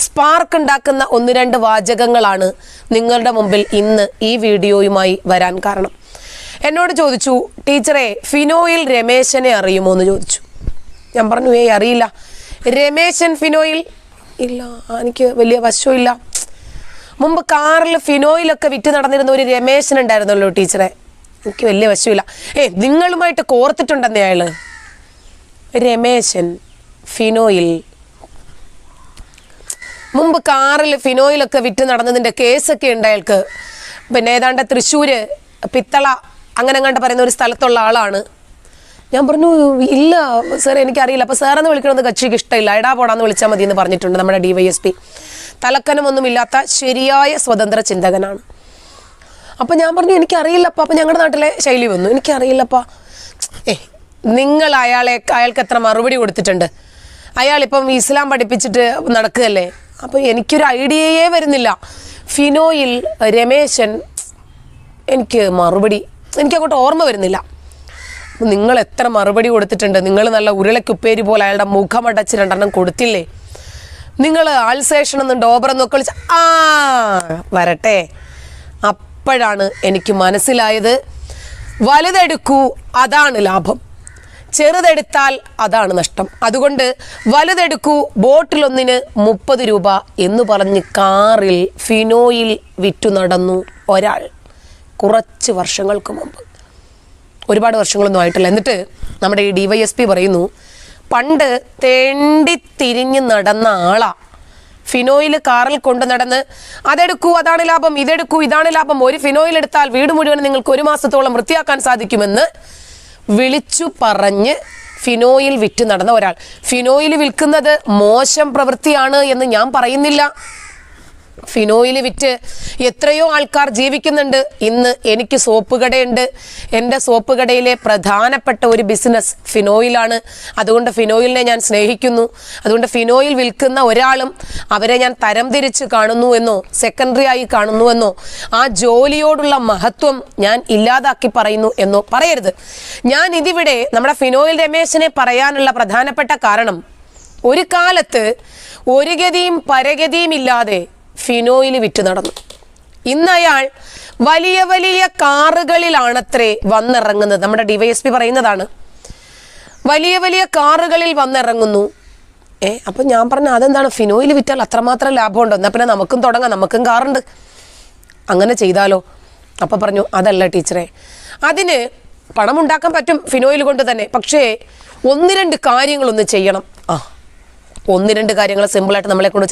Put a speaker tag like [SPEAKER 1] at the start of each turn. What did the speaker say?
[SPEAKER 1] Spark ഉണ്ടാക്കുന്ന 1-2 വാചകങ്ങളാണ് നിങ്ങളുടെ മുമ്പിൽ ഇന്ന് ഈ വീഡിയോയുമായി വരാൻ കാരണം. എന്നോട് ചോദിച്ചു, ടീച്ചറെ ഫിനോയിൽ രമേശനെ അറിയുമോ എന്ന് ചോദിച്ചു. ഞാൻ പറഞ്ഞു, അറിയില്ല. രമേശൻ ഫിനോയിൽ ഇല്ല, എനിക്ക് വലിയ വശമില്ല. മുമ്പ് കാറിൽ ഫിനോയിലൊക്കെ വിറ്റ് നടന്നിരുന്ന ഒരു രമേശൻ ഉണ്ടായിരുന്നല്ലോ ടീച്ചറെ, എനിക്ക് വലിയ വശമില്ല. നിങ്ങളുമായിട്ട് കോർത്തിട്ടുണ്ടെന്നേ അയാള്. രമേശൻ ഫിനോയിൽ മുമ്പ് കാറിൽ ഫിനോയിലൊക്കെ വിറ്റ് നടന്നതിൻ്റെ കേസൊക്കെ ഉണ്ട് അയാൾക്ക്. പിന്നെ ഏതാണ്ട് തൃശ്ശൂര് പിത്തള അങ്ങനെ കണ്ട് പറയുന്ന ഒരു സ്ഥലത്തുള്ള ആളാണ്. ഞാൻ പറഞ്ഞു, ഇല്ല സാർ എനിക്കറിയില്ല. അപ്പോൾ സാറെന്ന് വിളിക്കണമെന്ന് കക്ഷിക്ക് ഇഷ്ടമില്ല, എടാ പോടാന്ന് വിളിച്ചാൽ മതി എന്ന് പറഞ്ഞിട്ടുണ്ട് നമ്മുടെ DYSP. തലക്കനമൊന്നുമില്ലാത്ത ശരിയായ സ്വതന്ത്ര ചിന്തകനാണ്. അപ്പം ഞാൻ പറഞ്ഞു, എനിക്കറിയില്ലപ്പ. അപ്പം ഞങ്ങളുടെ നാട്ടിലെ ശൈലി വന്നു, എനിക്കറിയില്ലപ്പ. നിങ്ങൾ അയാൾക്ക് എത്ര മറുപടി കൊടുത്തിട്ടുണ്ട്? അയാളിപ്പം ഇസ്ലാം പഠിപ്പിച്ചിട്ട് നടക്കുകയല്ലേ. അപ്പോൾ എനിക്കൊരു ഐഡിയയേ വരുന്നില്ല. ഫിനോയിൽ രമേശൻ എനിക്കങ്ങോട്ട് ഓർമ്മ വരുന്നില്ല. നിങ്ങൾ എത്ര മറുപടി കൊടുത്തിട്ടുണ്ട്? നിങ്ങൾ നല്ല ഉരുളക്കുപ്പേരി പോലെ അയാളുടെ മുഖമടച്ച് 2 കൊടുത്തില്ലേ? നിങ്ങൾ ആൾസേഷനെന്നും ഡോബറെന്നും ഒക്കെ വിളിച്ച വരട്ടെ. അപ്പോഴാണ് എനിക്ക് മനസ്സിലായത്, വലുതെടുക്കൂ അതാണ് ലാഭം, ചെറുതെടുത്താൽ അതാണ് നഷ്ടം. അതുകൊണ്ട് വലുതെടുക്കൂ, ബോട്ടിലൊന്നിന് 30 രൂപ എന്ന് പറഞ്ഞ് കാറിൽ ഫിനോയിൽ വിറ്റു നടന്നു ഒരാൾ കുറച്ച് വർഷങ്ങൾക്ക് മുമ്പ്. ഒരുപാട് വർഷങ്ങളൊന്നും ആയിട്ടില്ല. എന്നിട്ട് നമ്മുടെ ഈ DYSP പറയുന്നു, പണ്ട് തെണ്ടിത്തിരിഞ്ഞ് നടന്ന ആളാ ഫിനോയിൽ കാറിൽ കൊണ്ട് നടന്ന് അതെടുക്കൂ അതാണ് ലാഭം, ഇതെടുക്കൂ ഇതാണ് ലാഭം, ഒരു ഫിനോയിൽ എടുത്താൽ വീട് മുഴുവൻ നിങ്ങൾക്ക് 1 മാസത്തോളം വൃത്തിയാക്കാൻ സാധിക്കുമെന്ന് വിളിച്ചു പറഞ്ഞ് ഫിനോയിൽ വിറ്റ് നടന്ന ഒരാൾ. ഫിനോയിൽ വിൽക്കുന്നത് മോശം പ്രവൃത്തിയാണ് എന്ന് ഞാൻ പറയുന്നില്ല. ഫിനോയിൽ വിറ്റ് എത്രയോ ആൾക്കാർ ജീവിക്കുന്നുണ്ട്. ഇന്ന് എനിക്ക് സോപ്പ് കടയുണ്ട്. എൻ്റെ സോപ്പ് കടയിലെ പ്രധാനപ്പെട്ട ഒരു ബിസിനസ് ഫിനോയിലാണ്. അതുകൊണ്ട് ഫിനോയിലിനെ ഞാൻ സ്നേഹിക്കുന്നു. അതുകൊണ്ട് ഫിനോയിൽ വിൽക്കുന്ന ഒരാളും അവരെ ഞാൻ തരംതിരിച്ച് കാണുന്നു എന്നോ സെക്കൻഡറി ആയി കാണുന്നു എന്നോ ആ ജോലിയോടുള്ള മഹത്വം ഞാൻ ഇല്ലാതാക്കി പറയുന്നു എന്നോ പറയരുത്. ഞാൻ ഇതിവിടെ നമ്മുടെ ഫിനോയിൽ രമേശനെ പറയാനുള്ള പ്രധാനപ്പെട്ട കാരണം, ഒരു കാലത്ത് ഒരു ഗതിയും പരഗതിയും ഇല്ലാതെ ഫിനോയിൽ വിറ്റ് നടന്നു. ഇന്ന് അയാൾ വലിയ വലിയ കാറുകളിലാണത്രേ വന്നിറങ്ങുന്നത്. നമ്മുടെ DYSP പറയുന്നതാണ്, വലിയ വലിയ കാറുകളിൽ വന്നിറങ്ങുന്നു. അപ്പം ഞാൻ പറഞ്ഞു, അതെന്താണ് ഫിനോയിൽ വിറ്റാൽ അത്രമാത്രം ലാഭമുണ്ടോ? എന്നാൽ പിന്നെ നമുക്കും തുടങ്ങാം, നമുക്കും കാറുണ്ട്, അങ്ങനെ ചെയ്താലോ? അപ്പം പറഞ്ഞു, അതല്ല ടീച്ചറെ, അതിന് പണം ഉണ്ടാക്കാൻ പറ്റും ഫിനോയിൽ കൊണ്ട് തന്നെ, പക്ഷേ 1-2 കാര്യങ്ങളൊന്ന് ചെയ്യണം. 1-2 കാര്യങ്ങൾ സിമ്പിളായിട്ട് നമ്മളെ കൊണ്ട്